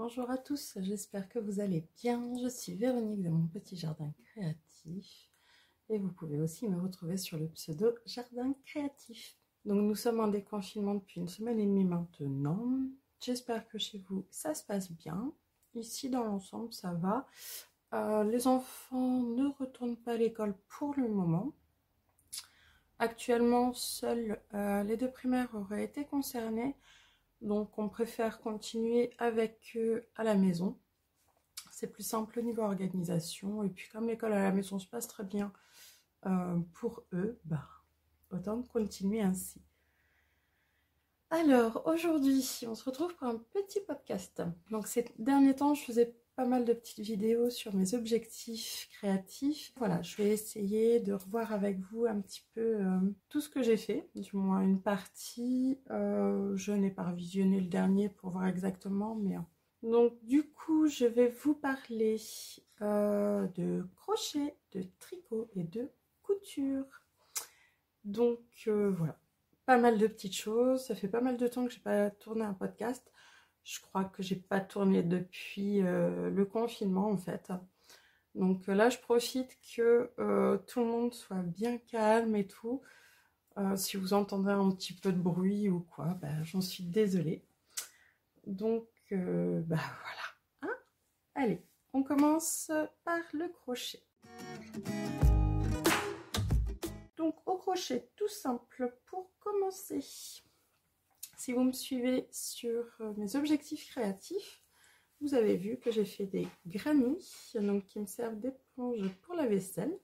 Bonjour à tous, j'espère que vous allez bien. Je suis Véronique de mon petit jardin créatif et vous pouvez aussi me retrouver sur le pseudo Jardin Créatif. Donc nous sommes en déconfinement depuis une semaine et demie maintenant. J'espère que chez vous ça se passe bien. Ici dans l'ensemble ça va. Les enfants ne retournent pas à l'école pour le moment. Actuellement seuls les 2 primaires auraient été concernés. Donc on préfère continuer avec eux à la maison. C'est plus simple au niveau organisation. Et puis comme l'école à la maison se passe très bien pour eux, autant continuer ainsi. Alors aujourd'hui, on se retrouve pour un petit podcast. Donc ces derniers temps, je faisais pas mal de petites vidéos sur mes objectifs créatifs. Voilà, je vais essayer de revoir avec vous un petit peu tout ce que j'ai fait, du moins une partie. Je n'ai pas revisionné le dernier pour voir exactement, mais... Donc du coup, je vais vous parler de crochet, de tricot et de couture. Donc voilà, pas mal de petites choses. Ça fait pas mal de temps que j'ai pas tourné un podcast. Je crois que j'ai pas tourné depuis le confinement en fait. Donc là, je profite que tout le monde soit bien calme et tout. Si vous entendez un petit peu de bruit ou quoi, j'en suis désolée. Donc voilà. Hein, allez, on commence par le crochet. Donc au crochet, tout simple pour commencer. Si vous me suivez sur mes objectifs créatifs, vous avez vu que j'ai fait des granny, donc qui me servent d'éponge pour la vaisselle.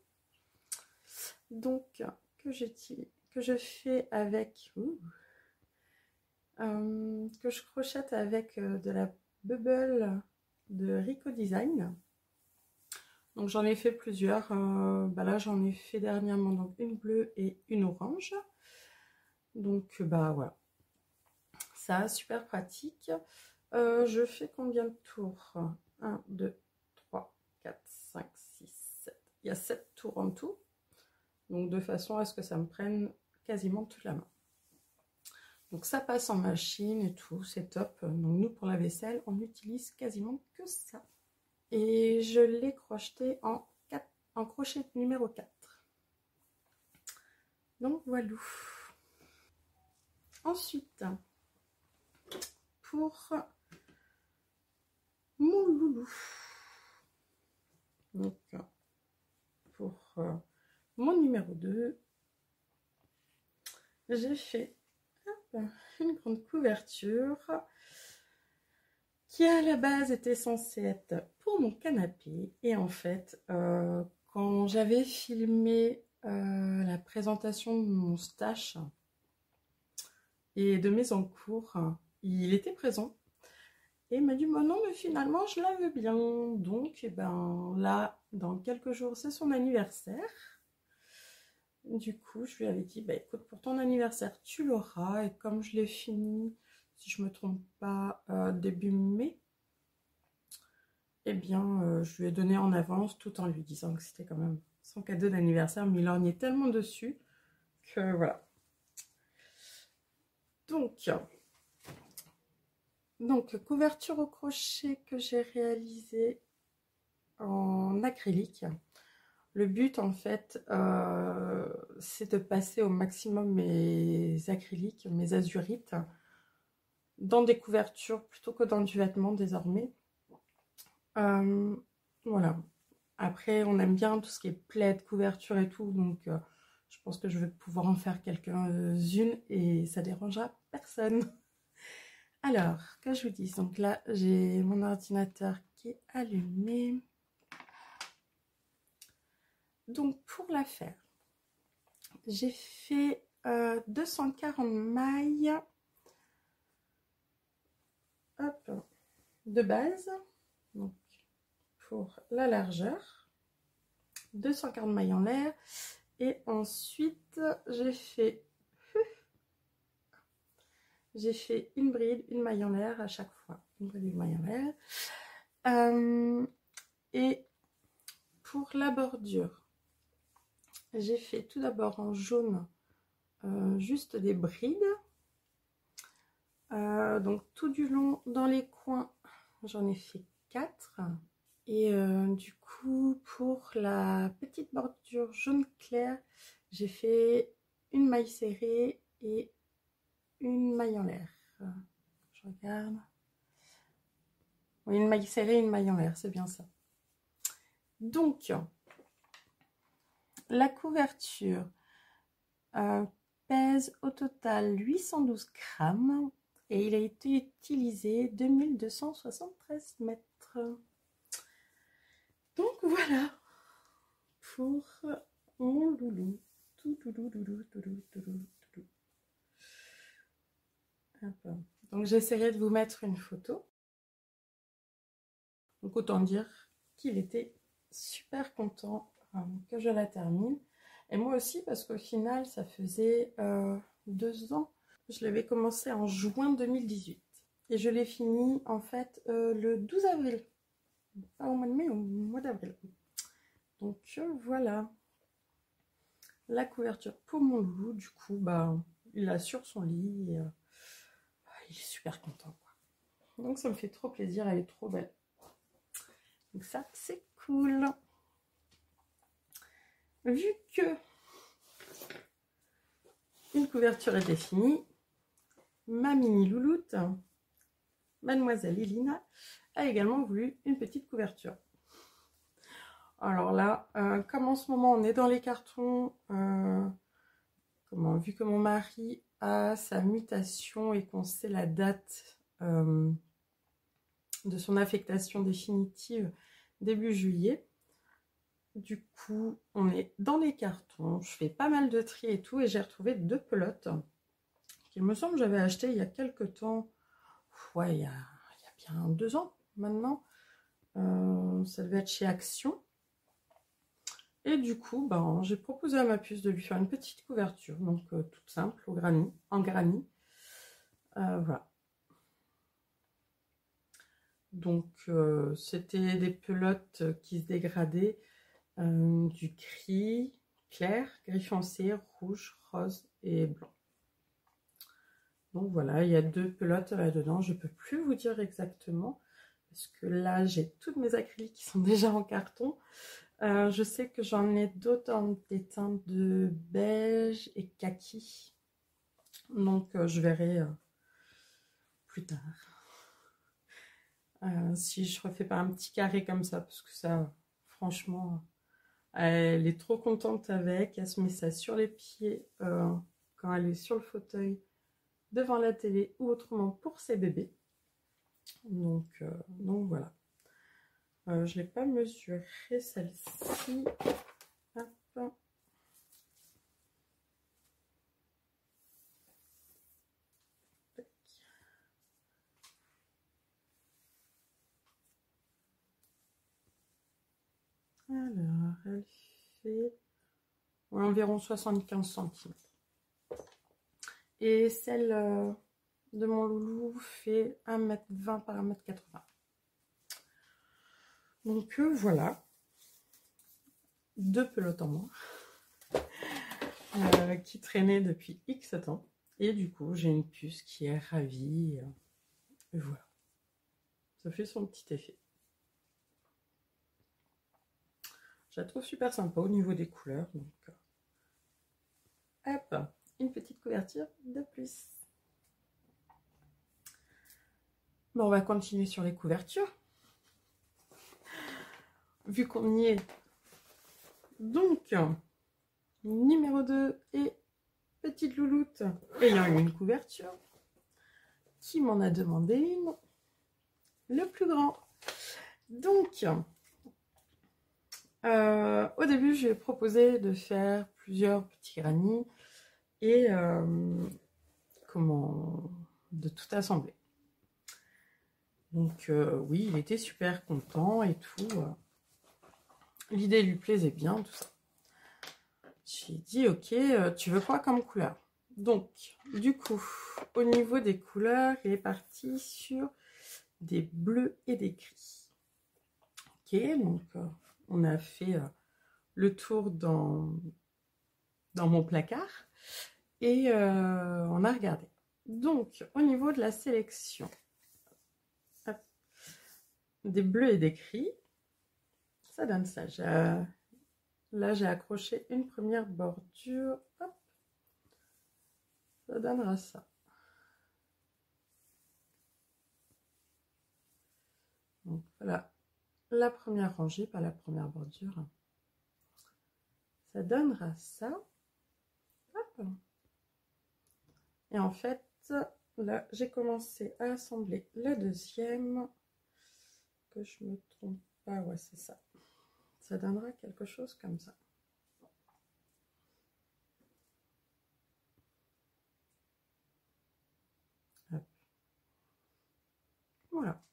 Donc que je fais avec, que je crochette avec de la bubble de Rico Design. Donc j'en ai fait plusieurs. Là j'en ai fait dernièrement donc une bleue et une orange. Donc voilà. Ça, super pratique. Je fais combien de tours? 1, 2, 3, 4, 5, 6, 7. Il y a 7 tours en tout. Donc de façon à ce que ça me prenne quasiment toute la main. Donc ça passe en machine et tout, c'est top. Donc nous pour la vaisselle, on n'utilise quasiment que ça. Et je l'ai crocheté en crochet numéro 4. Donc voilà. Ensuite, pour mon loulou. Donc, pour mon numéro 2, j'ai fait une grande couverture qui à la base était censée être pour mon canapé. Et en fait, quand j'avais filmé la présentation de mon stash et de mes encours, il était présent. Et il m'a dit, non, mais finalement, je la veux bien. Donc, là, dans quelques jours, c'est son anniversaire. Du coup, je lui avais dit, écoute, pour ton anniversaire, tu l'auras. Et comme je l'ai fini, si je ne me trompe pas, début mai, je lui ai donné en avance tout en lui disant que c'était quand même son cadeau d'anniversaire. Mais il lorgnait tellement dessus que voilà. Donc, couverture au crochet que j'ai réalisée en acrylique. Le but, en fait, c'est de passer au maximum mes acryliques, mes azurites, dans des couvertures plutôt que dans du vêtement désormais. Voilà. Après, on aime bien tout ce qui est plaid, couverture et tout, donc je pense que je vais pouvoir en faire quelques-unes et ça dérangera personne. Alors, que je vous dise, donc là, j'ai mon ordinateur qui est allumé. Donc, pour la faire, j'ai fait 240 mailles de base, donc pour la largeur, 240 mailles en l'air, et ensuite j'ai fait une bride, une maille en l'air à chaque fois, une bride, une maille en l'air. Et pour la bordure, j'ai fait tout d'abord en jaune juste des brides. Donc tout du long dans les coins, j'en ai fait 4. Et du coup, pour la petite bordure jaune clair, j'ai fait une maille serrée et une maille en l'air. Je regarde. Oui, une maille serrée et une maille en l'air, c'est bien ça. Donc, la couverture pèse au total 812 grammes et il a été utilisé 2273 mètres. Donc voilà pour mon loulou. Donc j'essaierai de vous mettre une photo. Donc autant dire qu'il était super content que je la termine. Et moi aussi parce qu'au final ça faisait 2 ans. Je l'avais commencé en juin 2018. Et je l'ai fini en fait le 12 avril. Pas au mois de mai, au mois d'avril. Donc voilà. La couverture pour mon loulou. Du coup, bah, il l'a sur son lit. Et, il est super content, quoi. Donc ça me fait trop plaisir. Elle est trop belle. Donc ça, c'est cool. Vu que une couverture est définie, ma mini louloute, Mademoiselle Elina, a également voulu une petite couverture. Alors là, comme en ce moment on est dans les cartons, vu que mon mari a sa mutation et qu'on sait la date de son affectation définitive début juillet, du coup on est dans les cartons, je fais pas mal de tri et tout, et j'ai retrouvé 2 pelotes qu'il me semble que j'avais acheté il y a quelques temps, ouais, il y a bien 2 ans maintenant, ça devait être chez Action. Et du coup, ben, j'ai proposé à ma puce de lui faire une petite couverture, donc toute simple, en granit. Voilà. Donc, c'était des pelotes qui se dégradaient, du gris clair, gris foncé, rouge, rose et blanc. Donc voilà, il y a 2 pelotes là-dedans. Je ne peux plus vous dire exactement, parce que là, j'ai toutes mes acryliques qui sont déjà en carton. Je sais que j'en ai d'autres en des teintes de beige et kaki. Donc je verrai plus tard. Si je refais pas un petit carré comme ça, parce que ça, franchement, elle est trop contente avec. Elle se met ça sur les pieds quand elle est sur le fauteuil, devant la télé ou autrement pour ses bébés. Donc voilà. Je ne l'ai pas mesuré celle-ci. Hop. Alors, elle fait environ 75 cm. Et celle de mon loulou fait 1,20 m par 1,80 m. Donc voilà. 2 pelotes en moins. Qui traînaient depuis X temps. Et du coup, j'ai une puce qui est ravie. Et voilà. Ça fait son petit effet. Je la trouve super sympa au niveau des couleurs. Donc, hop, une petite couverture de plus. Bon, on va continuer sur les couvertures. Vu qu'on y est. Donc, numéro 2 et petite louloute ayant eu une couverture. Qui m'en a demandé une? Le plus grand. Donc, au début, je lui ai proposé de faire plusieurs petits granits et de tout assembler. Donc oui, il était super content et tout. L'idée lui plaisait bien, tout ça. J'ai dit, ok, tu veux quoi comme couleur? Donc, du coup, au niveau des couleurs, il est parti sur des bleus et des gris. Ok, donc on a fait le tour dans mon placard et on a regardé. Donc, au niveau de la sélection, hop, des bleus et des gris, ça donne ça. Là, j'ai accroché une première bordure. Hop, ça donnera ça. Donc voilà, la première rangée, pas la première bordure. Ça donnera ça. Hop. Et en fait, là, j'ai commencé à assembler la deuxième. Que je me trompe pas, ouais, c'est ça. Ça donnera quelque chose comme ça. Hop. Voilà.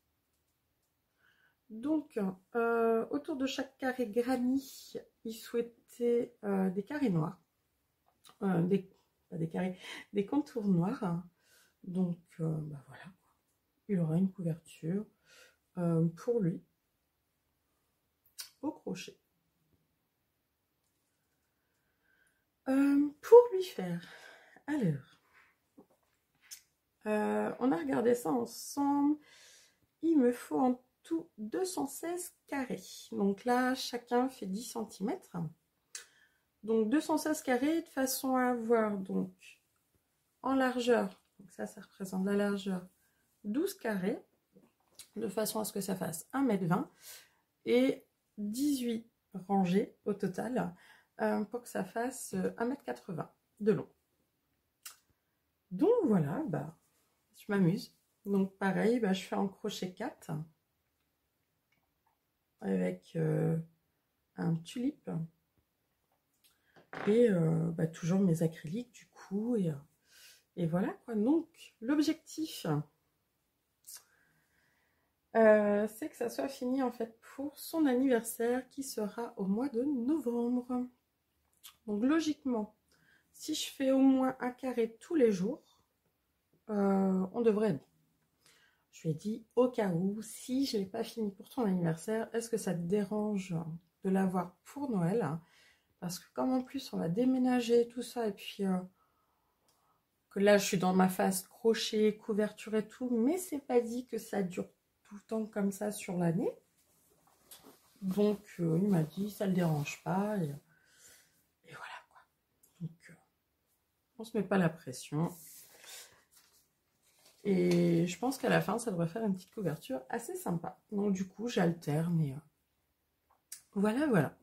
Donc, autour de chaque carré granit, il souhaitait des carrés noirs. Pas des carrés, des contours noirs. Donc, bah voilà. Il aura une couverture pour lui au crochet. Pour lui faire, alors, on a regardé ça ensemble. Il me faut en tout 216 carrés. Donc là, chacun fait 10 cm. Donc 216 carrés de façon à avoir donc en largeur, donc ça représente la largeur 12 carrés, de façon à ce que ça fasse 1,20 m et 18 rangées au total pour que ça fasse 1,80 m de long. Donc voilà, bah, je m'amuse. Donc pareil, bah, je fais en crochet 4 avec un tulipe et bah, toujours mes acryliques du coup et voilà quoi. Donc l'objectif c'est que ça soit fini en fait pour son anniversaire qui sera au mois de novembre. Donc logiquement, si je fais au moins un carré tous les jours, on devrait être bon. Je lui ai dit au cas où, si je n'ai pas fini pour ton anniversaire, est-ce que ça te dérange de l'avoir pour Noël? Parce que comme en plus on va déménager tout ça et puis que là je suis dans ma phase crochet, couverture et tout, mais c'est pas dit que ça dure tout le temps comme ça sur l'année. Donc il m'a dit ça le dérange pas et voilà quoi. Donc on se met pas la pression. Et je pense qu'à la fin, ça devrait faire une petite couverture assez sympa. Donc du coup, j'alterne et voilà, voilà.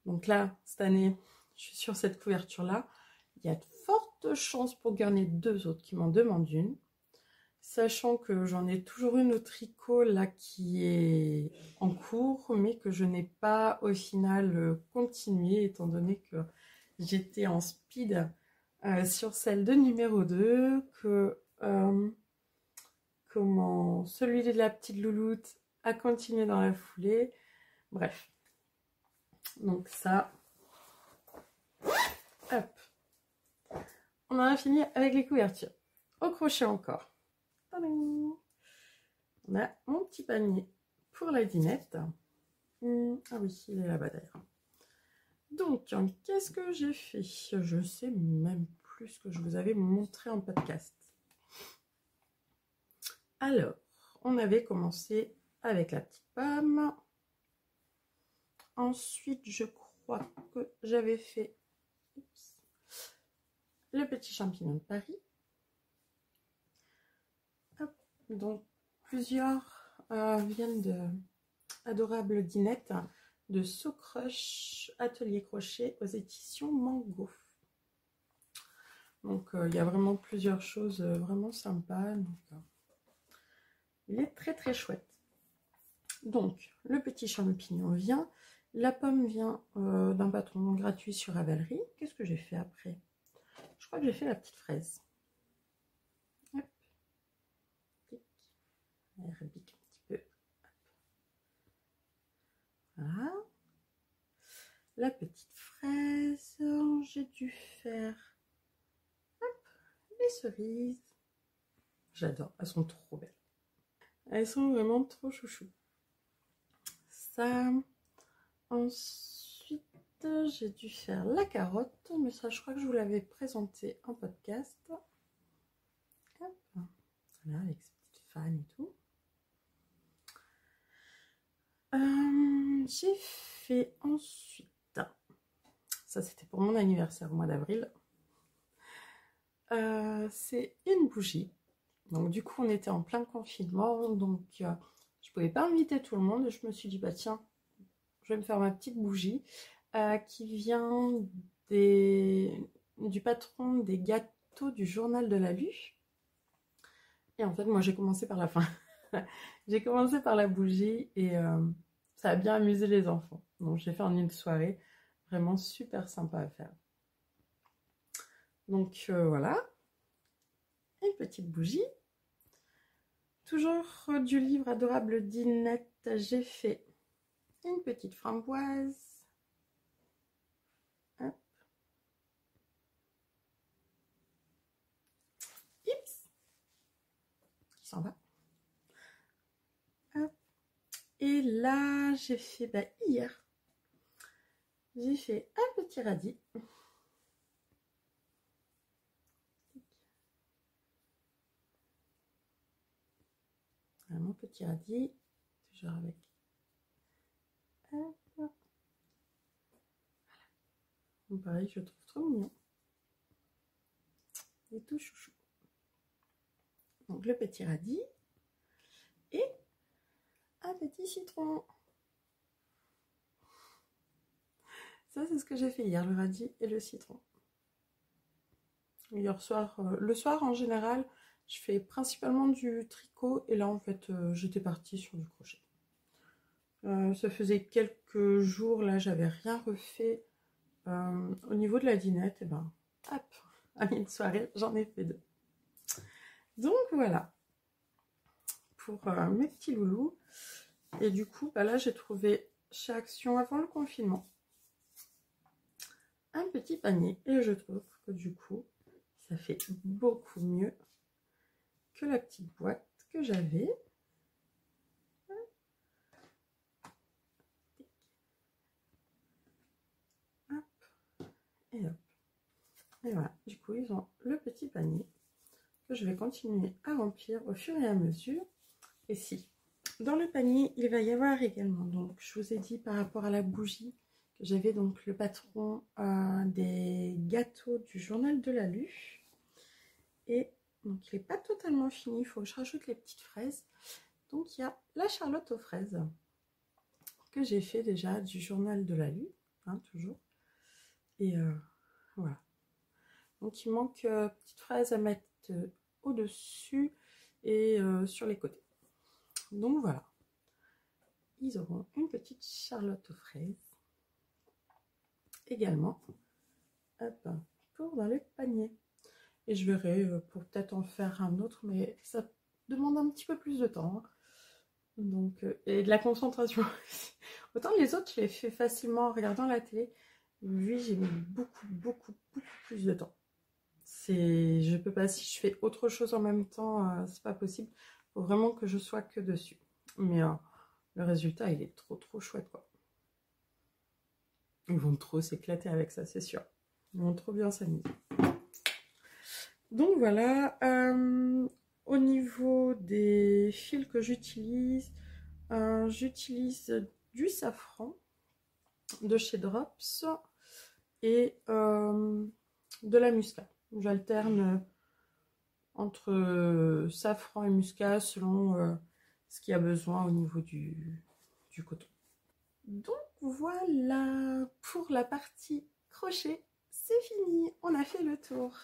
Donc là, cette année, je suis sur cette couverture-là. Il y a de fortes chances pour gagner 2 autres qui m'en demandent une. Sachant que j'en ai toujours une au tricot là qui est en cours, mais que je n'ai pas au final continué, étant donné que j'étais en speed sur celle de numéro 2, que celui de la petite louloute a continué dans la foulée. Bref. Donc ça. Hop. On en a fini avec les couvertures. Au crochet encore. Tadam. On a mon petit panier pour la dinette. Ah oui, il est là-bas d'ailleurs. Donc, qu'est-ce que j'ai fait? Je sais même plus ce que je vous avais montré en podcast. Alors, on avait commencé avec la petite pomme. Ensuite, je crois que j'avais fait le petit champignon de Paris. Hop, donc, plusieurs viennent de adorables dinettes de So Crush Atelier Crochet aux éditions Mango. Donc, il y a vraiment plusieurs choses vraiment sympas. Donc, il est très très chouette. Donc, le petit champignon vient. La pomme vient d'un patron gratuit sur Ravelry. Qu'est-ce que j'ai fait après? Je crois que j'ai fait la petite fraise. Hop. Elle repique un petit peu. Voilà. La petite fraise. J'ai dû faire les cerises. J'adore. Elles sont trop belles. Elles sont vraiment trop chouchou. Ça. Ensuite, j'ai dû faire la carotte, mais ça, je crois que je vous l'avais présenté en podcast. Hop. Voilà, avec ses petites fans et tout. J'ai fait ensuite, ça c'était pour mon anniversaire au mois d'avril, c'est une bougie. Donc du coup on était en plein confinement, donc je pouvais pas inviter tout le monde. Je me suis dit bah tiens, je vais me faire ma petite bougie qui vient du patron des gâteaux du journal de la Lue. Et en fait moi j'ai commencé par la fin. J'ai commencé par la bougie et ça a bien amusé les enfants. Donc j'ai fait en une soirée vraiment super sympa à faire. Donc voilà, une petite bougie. Toujours du livre adorable d'Inette, j'ai fait une petite framboise. Hop. Ips, qui s'en va. Hop. Et là, j'ai fait, bah, hier, j'ai fait un petit radis. Mon petit radis, toujours avec. Hop. Voilà. Bon, pareil, je le trouve trop mignon. Il est tout chouchou. Donc le petit radis et un petit citron. Ça, c'est ce que j'ai fait hier, le radis et le citron. Hier soir, le soir en général, je fais principalement du tricot et là en fait j'étais partie sur du crochet. Ça faisait quelques jours, là j'avais rien refait au niveau de la dinette, et ben hop, à une soirée j'en ai fait 2. Donc voilà, pour mes petits loulous. Et du coup, bah là j'ai trouvé chez Action avant le confinement un petit panier et je trouve que du coup ça fait beaucoup mieux que la petite boîte que j'avais. Hop, et hop. Et voilà, du coup ils ont le petit panier que je vais continuer à remplir au fur et à mesure. Et si, dans le panier, il va y avoir également, donc je vous ai dit par rapport à la bougie, que j'avais donc le patron des gâteaux du journal de la Lue. Et donc il n'est pas totalement fini, il faut que je rajoute les petites fraises. Donc il y a la Charlotte aux fraises que j'ai fait déjà du journal de la Lue, hein, toujours. Et voilà. Donc il manque petites fraises à mettre au-dessus et sur les côtés. Donc voilà. Ils auront une petite Charlotte aux fraises également, hop, pour dans le panier. Et je verrai pour peut-être en faire un autre, mais ça demande un petit peu plus de temps. Donc, et de la concentration. Autant les autres, je les fais facilement en regardant la télé. Lui, j'ai mis beaucoup plus de temps. Je peux pas, si je fais autre chose en même temps, c'est pas possible. Il faut vraiment que je sois que dessus. Mais le résultat, il est trop chouette, quoi. Ils vont trop s'éclater avec ça, c'est sûr. Ils vont trop bien s'amuser. Donc voilà, au niveau des fils que j'utilise du safran de chez Drops et de la muscat. J'alterne entre safran et muscat selon ce qu'il y a besoin au niveau du coton. Donc voilà, pour la partie crochet, c'est fini, on a fait le tour.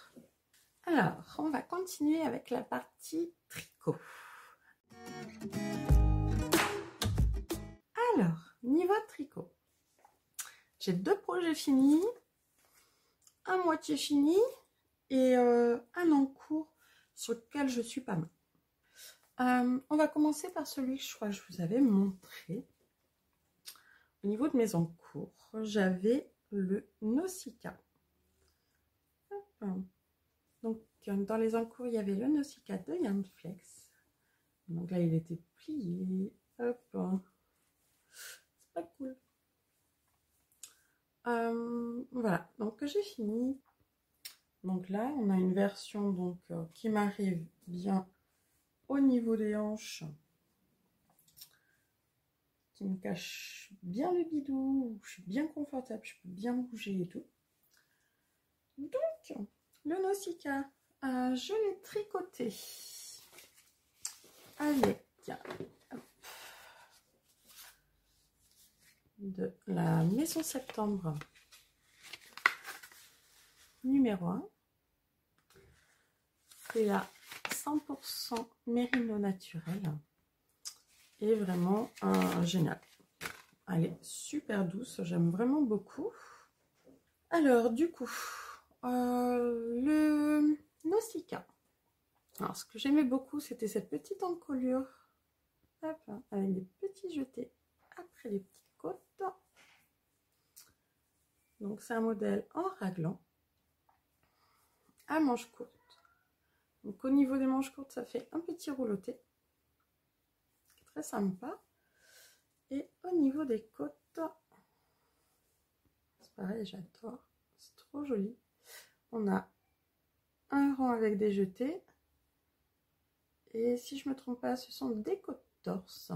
Alors, on va continuer avec la partie tricot. Alors, niveau tricot, j'ai 2 projets finis, un moitié fini et un en cours sur lequel je suis pas mal. On va commencer par celui que je crois que je vous avais montré. Au niveau de mes encours, j'avais le Nausicaa. Donc, dans les encours, il y avait le Nausicaa de Yarn Flex. Donc là, il était plié. Hop. C'est pas cool. Voilà, donc j'ai fini. Donc là, on a une version donc, qui m'arrive bien au niveau des hanches, qui me cache bien le bidou, où je suis bien confortable, je peux bien bouger et tout. Donc, le Nausicaa, je l'ai tricoté avec de la Maison Septembre numéro 1. C'est la 100% mérino naturel et vraiment génial. Elle est super douce, j'aime vraiment beaucoup. Alors du coup, le Nausicaa. Alors ce que j'aimais beaucoup, c'était cette petite encolure, hop, avec des petits jetés après les petites côtes. Donc c'est un modèle en raglan à manches courtes. Donc au niveau des manches courtes, ça fait un petit rouloté, très sympa. Et au niveau des côtes, c'est pareil, j'adore, c'est trop joli. On a un rang avec des jetés. Et si je ne me trompe pas, ce sont des côtes torse.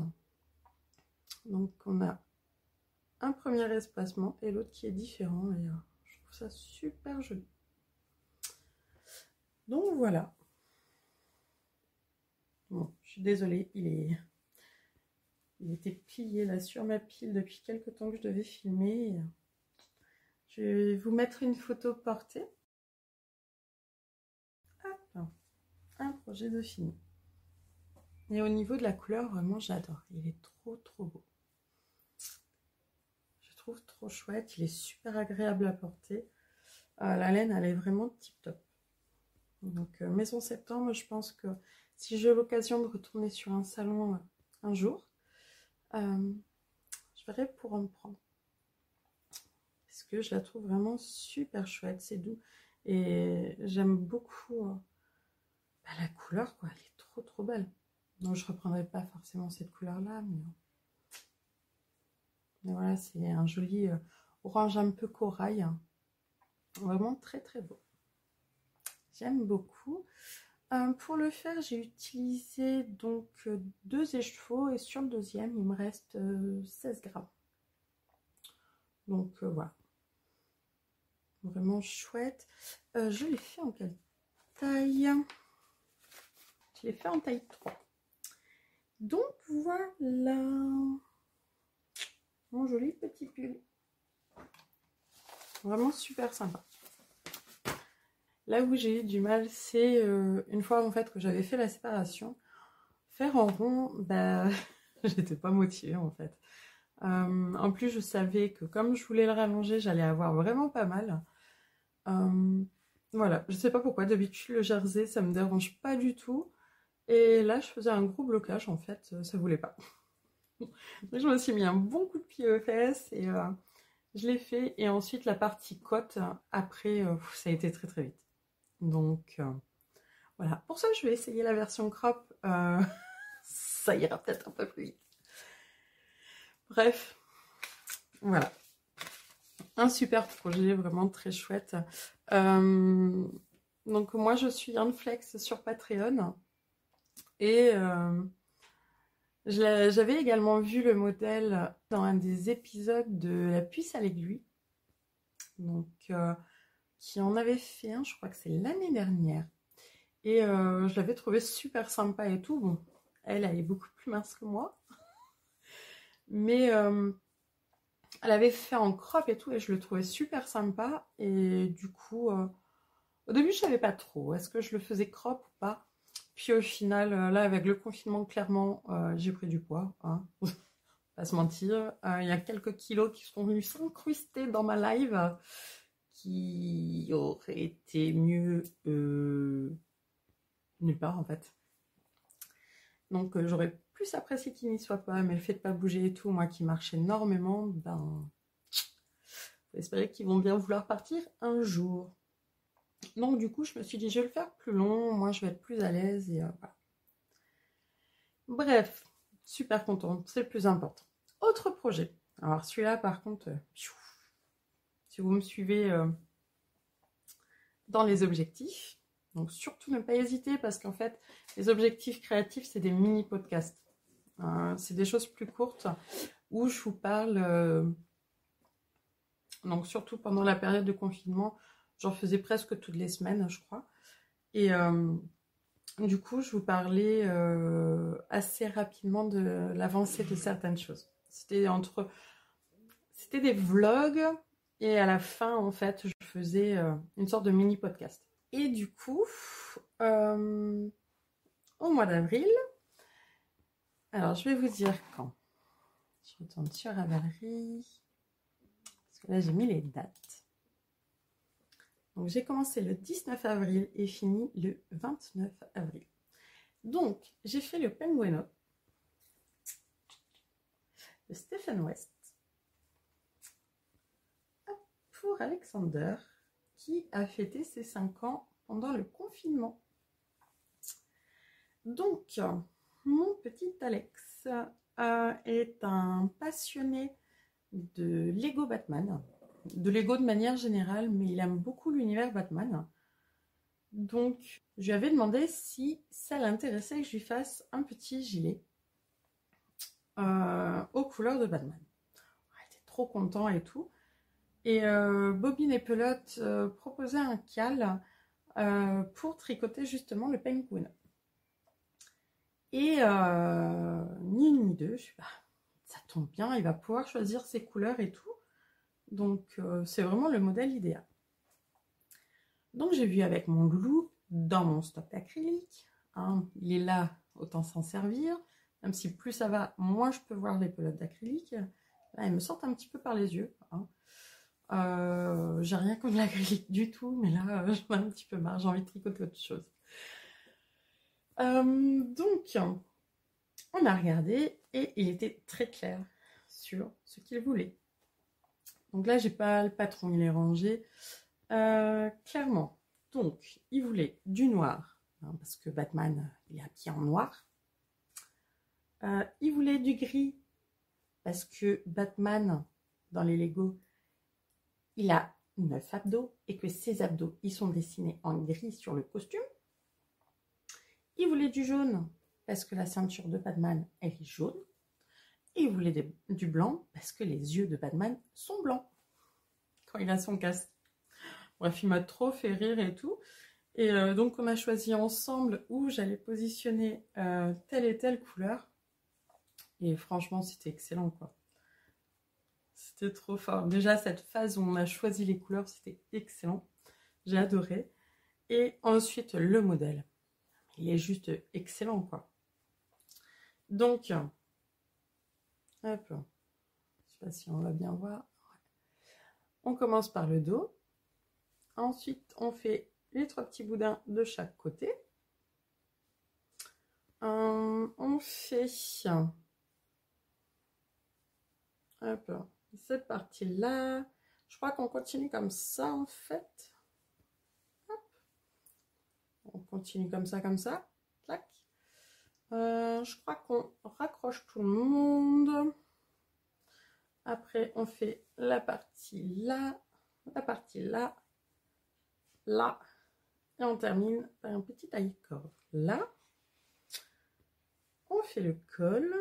Donc on a un premier espacement et l'autre qui est différent. Et je trouve ça super joli. Donc voilà. Bon, je suis désolée, il était plié là sur ma pile depuis quelques temps que je devais filmer. Je vais vous mettre une photo portée. Hop, un projet de fini. Et au niveau de la couleur, vraiment j'adore. Il est trop beau. Je trouve trop chouette. Il est super agréable à porter. La laine, elle est vraiment tip top. Donc Maison Septembre, je pense que si j'ai l'occasion de retourner sur un salon un jour, je verrai pour en prendre. Parce que je la trouve vraiment super chouette. C'est doux. Et j'aime beaucoup la couleur, quoi. Elle est trop belle. Donc je reprendrai pas forcément cette couleur là, mais voilà, c'est un joli orange un peu corail, vraiment très beau. J'aime beaucoup. Pour le faire, j'ai utilisé donc 2 écheveaux et sur le deuxième il me reste 16 grammes. Donc voilà, vraiment chouette. Je l'ai fait en quelle taille? Je l'ai fait en taille 3. Donc voilà mon joli petit pull, vraiment super sympa. Là où j'ai eu du mal, c'est une fois en fait que j'avais fait la séparation, faire en rond, bah j'étais pas motivée en fait. En plus je savais que comme je voulais le rallonger, j'allais avoir vraiment pas mal. Voilà, je sais pas pourquoi, d'habitude le jersey ça me dérange pas du tout. Et là je faisais un gros blocage en fait, ça voulait pas. Je me suis mis un bon coup de pied aux fesses et je l'ai fait. Et ensuite la partie côte, après ça a été très vite. Donc voilà, pour ça je vais essayer la version crop, ça ira peut-être un peu plus vite. Bref, voilà, un super projet, vraiment très chouette. Donc moi je suis Yanflex sur Patreon et j'avais également vu le modèle dans un des épisodes de La Puce à l'aiguille, donc qui en avait fait un, je crois que c'est l'année dernière, et je l'avais trouvé super sympa et tout. Bon, elle est beaucoup plus mince que moi, mais elle avait fait en crop et tout et je le trouvais super sympa. Et du coup au début je savais pas trop est-ce que je le faisais crop ou pas, puis au final là avec le confinement clairement j'ai pris du poids, hein. Pas se mentir, il y a quelques kilos qui sont venus s'incruster dans ma live qui aurait été mieux nulle part en fait. Donc j'aurais plus apprécié qu'il n'y soit pas, mais le fait de pas bouger et tout, moi qui marche énormément, ben faut espérer qu'ils vont bien vouloir partir un jour. Donc du coup je me suis dit je vais le faire plus long, moi je vais être plus à l'aise et voilà. Bref, super contente, c'est le plus important. Autre projet, alors celui-là par contre, si vous me suivez dans les objectifs, donc surtout ne pas hésiter parce qu'en fait les objectifs créatifs c'est des mini podcasts, c'est des choses plus courtes. où je vous parle, donc surtout pendant la période de confinement, j'en faisais presque toutes les semaines, je crois. Et du coup, je vous parlais assez rapidement de l'avancée de certaines choses. C'était des vlogs et à la fin, en fait, je faisais une sorte de mini podcast. Et du coup, au mois d'avril, alors je vais vous dire quand. Je retourne sur Ravelry, parce que là j'ai mis les dates. Donc j'ai commencé le 19 avril et fini le 29 avril. Donc j'ai fait le Pengueno de Stephen West pour Alexander qui a fêté ses 5 ans pendant le confinement. Donc mon petit Alex est un passionné de Lego Batman, de Lego de manière générale, mais il aime beaucoup l'univers Batman. Donc, je lui avais demandé si ça l'intéressait que je lui fasse un petit gilet aux couleurs de Batman. Il était trop content et tout. Et Bobine et Pelote proposaient un cal pour tricoter justement le Penguin. Et ni une ni deux, je suis bah, ça tombe bien, il va pouvoir choisir ses couleurs et tout. Donc, c'est vraiment le modèle idéal. Donc, j'ai vu avec mon loulou dans mon stock d'acrylique. Hein, il est là, autant s'en servir. Même si plus ça va, moins je peux voir les pelotes d'acrylique. Là, elles me sortent un petit peu par les yeux. Hein. J'ai rien contre l'acrylique du tout, mais là, j'en ai un petit peu marre. J'ai envie de tricoter autre chose. Donc, on a regardé et il était très clair sur ce qu'il voulait. Donc là, j'ai pas le patron, il est rangé. Clairement. Donc, il voulait du noir, hein, parce que Batman, il est habillé en noir. Il voulait du gris, parce que Batman, dans les Lego, il a 9 abdos, et que ses abdos, ils sont dessinés en gris sur le costume. Il voulait du jaune, parce que la ceinture de Batman, elle est jaune. Et il voulait du blanc, parce que les yeux de Batman sont blancs, quand il a son casque. Bref, il m'a trop fait rire et tout. Et donc, on a choisi ensemble où j'allais positionner telle et telle couleur. Et franchement, c'était excellent, quoi. C'était trop fort. Déjà, cette phase où on a choisi les couleurs, c'était excellent. J'ai adoré. Et ensuite, le modèle. Il est juste excellent, quoi. Donc, hop. Je sais pas si on va bien voir. On commence par le dos. Ensuite, on fait les 3 petits boudins de chaque côté. On fait hop, cette partie-là. Je crois qu'on continue comme ça, en fait. Hop. On continue comme ça, comme ça. Clac. Je crois qu'on raccroche tout le monde. Après, on fait la partie là, la partie là, là. Et on termine par un petit taille-corde là. On fait le col.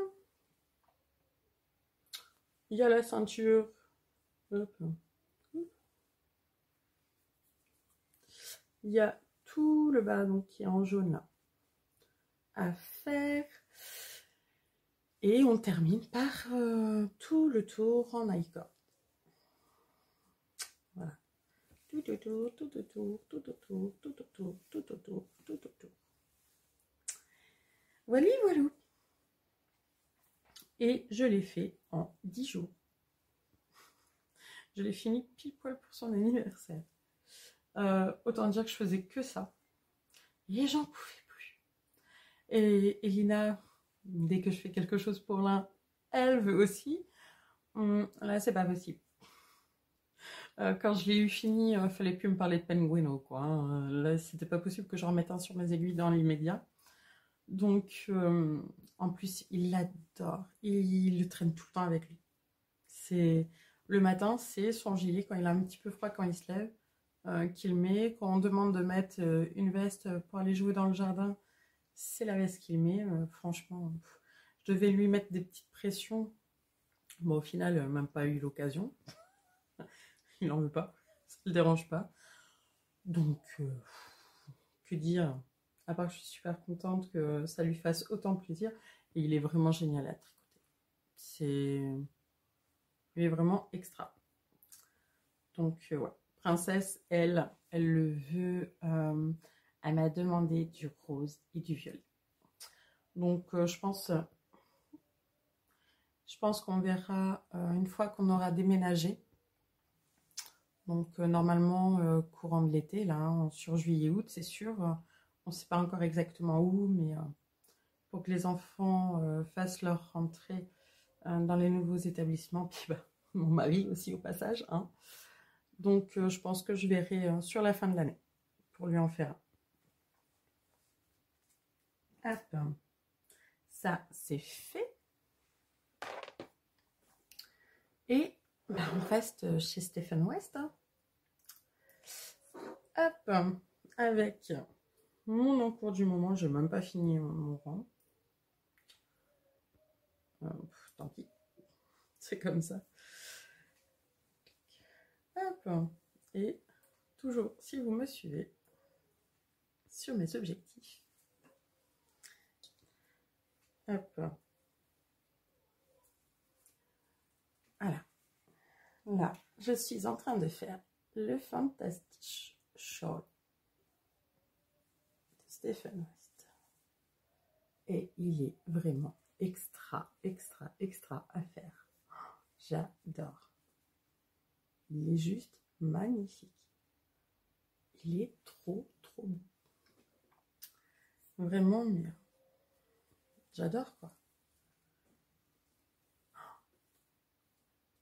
Il y a la ceinture. Hop. Il y a tout le bas donc, qui est en jaune là, à faire. Et on termine par tout le tour en high-cord. Voilà. Tout autour, tout autour, tout autour, tout autour, tout autour, tout autour. Voilà, voilà. Et je l'ai fait en 10 jours. Je l'ai fini pile poil pour son anniversaire. Autant dire que je faisais que ça. Et j'en pouvais plus. Et Lina, dès que je fais quelque chose pour l'un, elle veut aussi. Là, c'est pas possible. Quand je l'ai eu fini, il fallait plus me parler de Penguino, quoi. Hein. Là, c'était pas possible que je remette un sur mes aiguilles dans l'immédiat. Donc, en plus, il l'adore. Il le traîne tout le temps avec lui. Le matin, c'est son gilet quand il a un petit peu froid quand il se lève, qu'il met. Quand on demande de mettre une veste pour aller jouer dans le jardin, c'est la veste qu'il met. Franchement, je devais lui mettre des petites pressions Bon, au final, même pas eu l'occasion. Il n'en veut pas, ça ne le dérange pas. Donc, que dire? À part que je suis super contente que ça lui fasse autant plaisir. Et il est vraiment génial à tricoter. Il est vraiment extra. Donc, ouais. Princesse, elle le veut. Elle m'a demandé du rose et du violet. Donc, je pense qu'on verra une fois qu'on aura déménagé. Donc, normalement, courant de l'été, là, sur juillet-août, c'est sûr. On ne sait pas encore exactement où, mais pour que les enfants fassent leur rentrée dans les nouveaux établissements. Puis, bah, mon mari aussi, au passage. Hein. Donc, je pense que je verrai sur la fin de l'année pour lui en faire un. Hop. Ça, c'est fait. Et bah, on reste chez Stephen West. Hein. Hop. Avec mon encours du moment. Je n'ai même pas fini mon rang. Tant pis. C'est comme ça. Hop. Et toujours, si vous me suivez sur mes objectifs. Hop. Voilà. Là, je suis en train de faire le Fantastic Shawl de Stephen West. Et il est vraiment extra à faire. J'adore. Il est juste magnifique. Il est trop beau. Vraiment, mais j'adore quoi.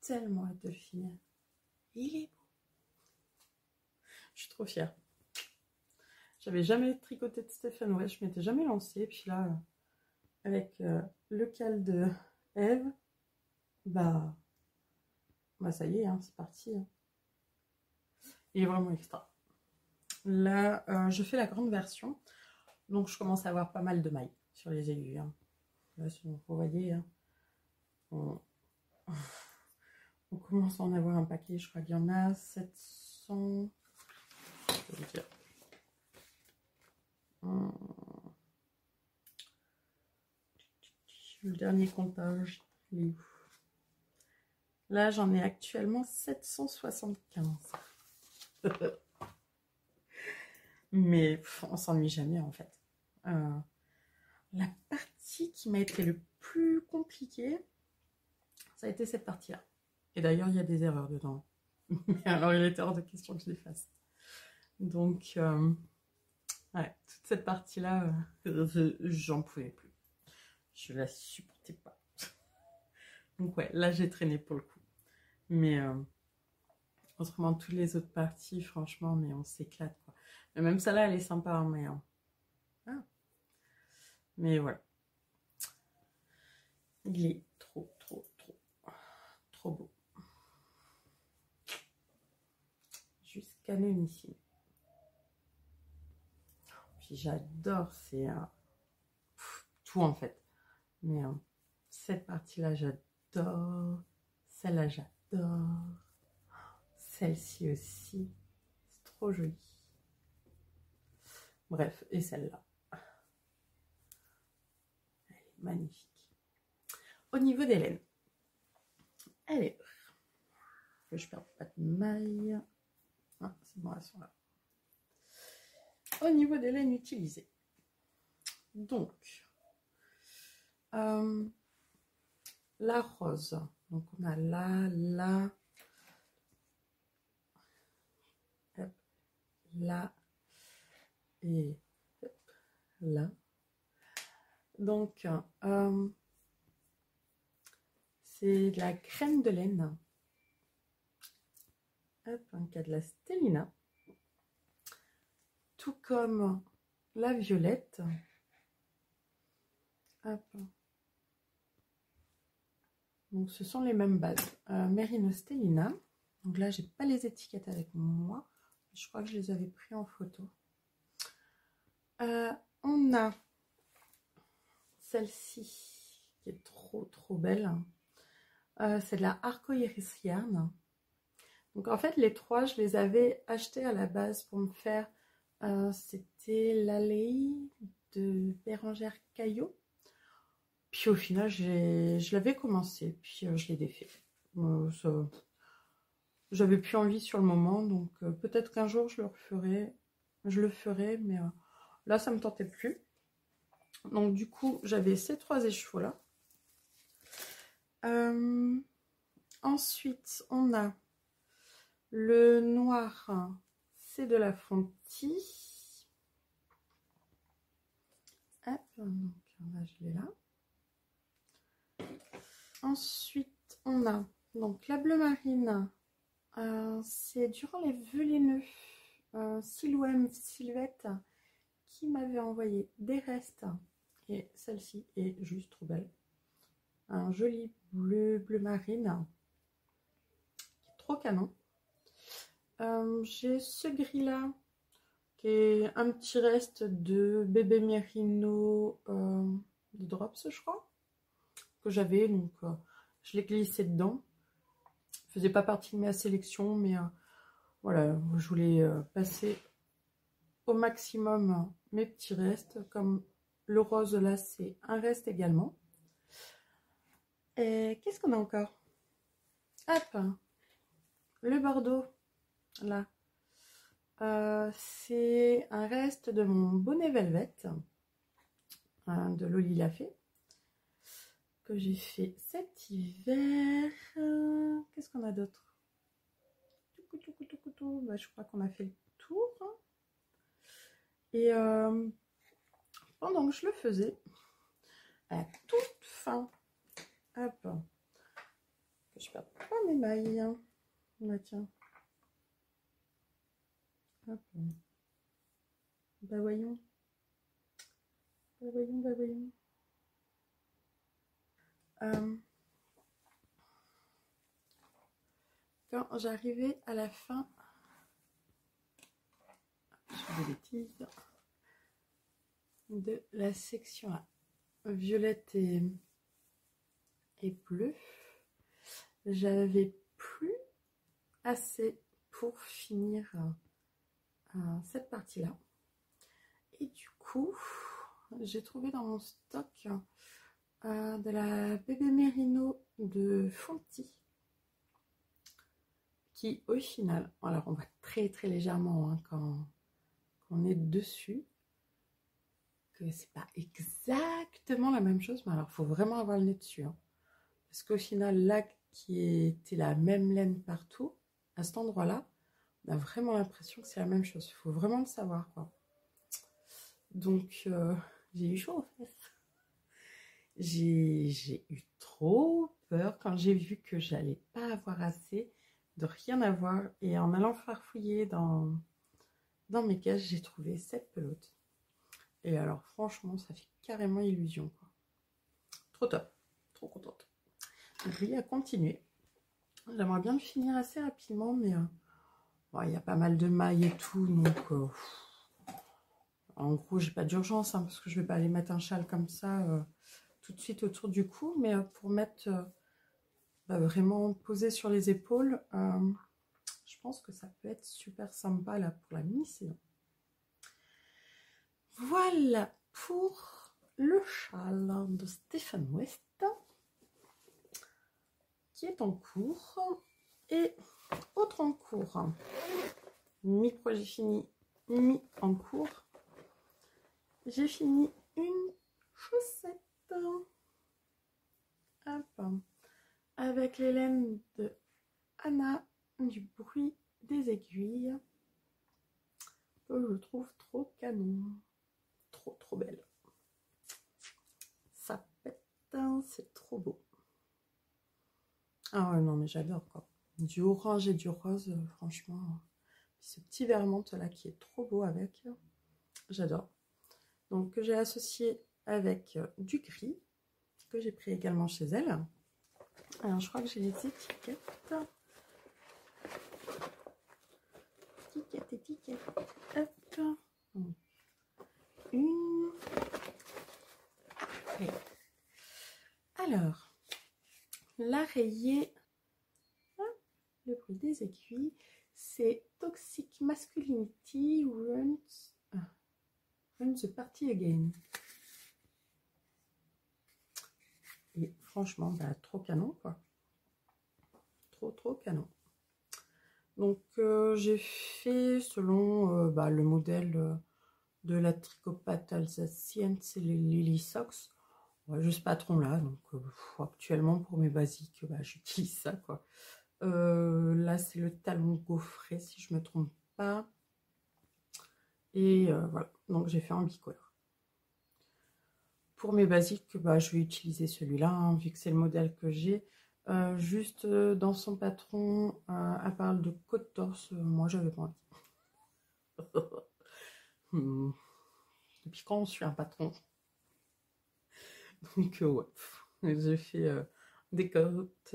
Tellement hâte de le finir. Il est beau. Je suis trop fière. J'avais jamais tricoté de Stephen West, je m'étais jamais lancée. Puis là, avec le cal de Eve, bah ça y est, hein, c'est parti. Hein. Il est vraiment extra. Là, je fais la grande version. Donc, je commence à avoir pas mal de mailles sur les aiguilles. Hein. Là, si vous voyez, hein, on commence à en avoir un paquet. Je crois qu'il y en a 700. Je vais vous dire. Le dernier comptage, il est où? Là, j'en ai actuellement 775. Mais on s'ennuie jamais en fait. La partie qui m'a été le plus compliquée, ça a été cette partie-là. Et d'ailleurs, il y a des erreurs dedans. Mais alors, il était hors de question que je les fasse. Donc, ouais, toute cette partie-là, j'en pouvais plus. Je la supportais pas. Donc, ouais, là, j'ai traîné pour le coup. Mais autrement, toutes les autres parties, franchement, mais on s'éclate, quoi. Mais même celle-là, elle est sympa, hein, mais... Ah. Mais voilà. Il est trop beau. Juste canonissime. Puis j'adore, c'est tout en fait. Mais cette partie-là, j'adore. Celle-là, j'adore. Celle-ci aussi. C'est trop joli. Bref, et celle-là. Elle est magnifique. Au niveau des laines, elle est... Que je ne perde pas de maille. Ah, c'est bon, elles sont là. Au niveau des laines utilisées. Donc, la rose. Donc, on a là, hop, là et hop, là. Donc, c'est de la crème de laine. Hop, un cas de la Stellina. Tout comme la violette. Hop. Donc, ce sont les mêmes bases. Merino Stellina. Donc là, j'ai pas les étiquettes avec moi. Je crois que je les avais pris en photo. On a celle-ci qui est trop belle. C'est de la Arco-Iris Yarn. Donc en fait les trois je les avais achetés à la base pour me faire, c'était l'allée de Bérengère Caillot. Puis au final je l'avais commencé, puis je l'ai défait. J'avais plus envie sur le moment, donc peut-être qu'un jour je le ferai, mais là ça me tentait plus. Donc du coup j'avais ces trois écheveaux là. Ensuite on a le noir, c'est de la Fonty. Hop, donc là je l'ai là. Ensuite on a donc la bleu marine, c'est durant les vœux Silhouette qui m'avait envoyé des restes, et celle-ci est juste trop belle. Un joli bleu marine qui est trop canon. J'ai ce gris là qui est un petit reste de bébé Merino de Drops, je crois, que j'avais, donc je l'ai glissé dedans. Faisait pas partie de ma sélection, mais voilà, je voulais passer au maximum mes petits restes. Comme le rose là, c'est un reste également. Et qu'est-ce qu'on a encore? Hop, le bordeaux là, c'est un reste de mon bonnet velvet de Loli l'a fait, que j'ai fait cet hiver. Qu'est-ce qu'on a d'autre? Bah, je crois qu'on a fait le tour. Et pendant que je le faisais, à la toute fin, hop, que je perde pas mes mailles. Bah tiens. Hop. Bah voyons. Bah voyons, bah voyons. Quand j'arrivais à la fin, je fais des bêtises, de la section A, violette et bleu, j'avais plus assez pour finir cette partie là, et du coup j'ai trouvé dans mon stock de la bébé Merino de Fonty, qui au final, alors on voit très légèrement hein, quand on est dessus, que c'est pas exactement la même chose, mais alors il faut vraiment avoir le nez dessus, hein, parce qu'au final là qui était la même laine partout, à cet endroit là on a vraiment l'impression que c'est la même chose. Il faut vraiment le savoir quoi. Donc j'ai eu chaud aux fesses. J'ai eu trop peur quand j'ai vu que j'allais pas avoir assez, de rien avoir, et en allant farfouiller dans mes caches, j'ai trouvé cette pelote. Et alors franchement, ça fait carrément illusion quoi. Trop top, trop contente. Donc oui, à continuer. J'aimerais bien le finir assez rapidement, mais bon, y a pas mal de mailles et tout, donc en gros, j'ai pas d'urgence hein, parce que je vais pas aller mettre un châle comme ça tout de suite autour du cou, mais pour mettre vraiment posé sur les épaules, je pense que ça peut être super sympa là pour la mi-saison. Voilà pour le châle de Stephen West qui est en cours. Et autre en cours, mi-projet fini, mi en cours, j'ai fini une chaussette. Hop. Avec les laines de Anna du bruit des aiguilles, que je trouve trop canon, trop belle. Ça pète, c'est trop beau. Ah ouais, non mais j'adore quoi. Du orange et du rose, franchement. Ce petit vermente là qui est trop beau avec, j'adore. Donc que j'ai associé avec du gris, que j'ai pris également chez elle. Alors je crois que j'ai les étiquettes. Étiquette. Hop. Une. Et alors, la va rayer le bruit des aiguilles. C'est Toxic Masculinity Runs the Party Again. Et franchement, bah, trop canon, quoi. Trop canon. Donc, j'ai fait selon le modèle de la tricopathe alsacienne, c'est les Lily Socks. Ouais, juste patron là, donc actuellement pour mes basiques, bah, j'utilise ça, quoi. Là, c'est le talon gaufré, si je me trompe pas. Et voilà, donc j'ai fait en bicolore. Pour mes basiques, bah, je vais utiliser celui-là, hein, vu que c'est le modèle que j'ai. Juste dans son patron, elle parle de côte torse. Moi, j'avais pas envie. Depuis quand on suit un patron? Donc, ouais, j'ai fait des côtes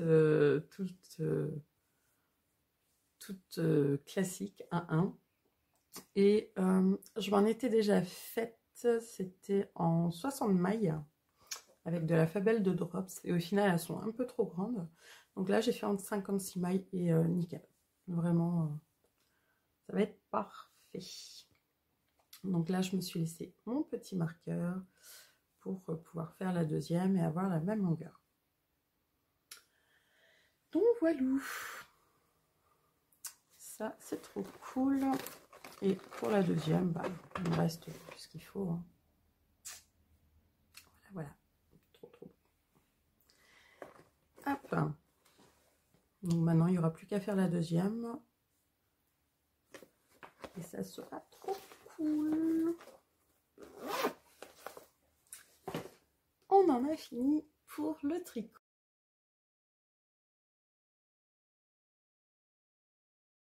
toutes classiques, 1-1. Et je m'en étais déjà faite, c'était en 60 mailles. Avec de la Fabelle de Drops, et au final elles sont un peu trop grandes, donc là j'ai fait en 56 mailles et nickel, vraiment ça va être parfait. Donc là je me suis laissé mon petit marqueur pour pouvoir faire la deuxième et avoir la même longueur. Donc voilà, ça c'est trop cool. Et pour la deuxième, bah, il me reste tout ce qu'il faut, hein. Voilà. Trop. Hop. Donc maintenant, il n'y aura plus qu'à faire la deuxième. Et ça sera trop cool. On en a fini pour le tricot.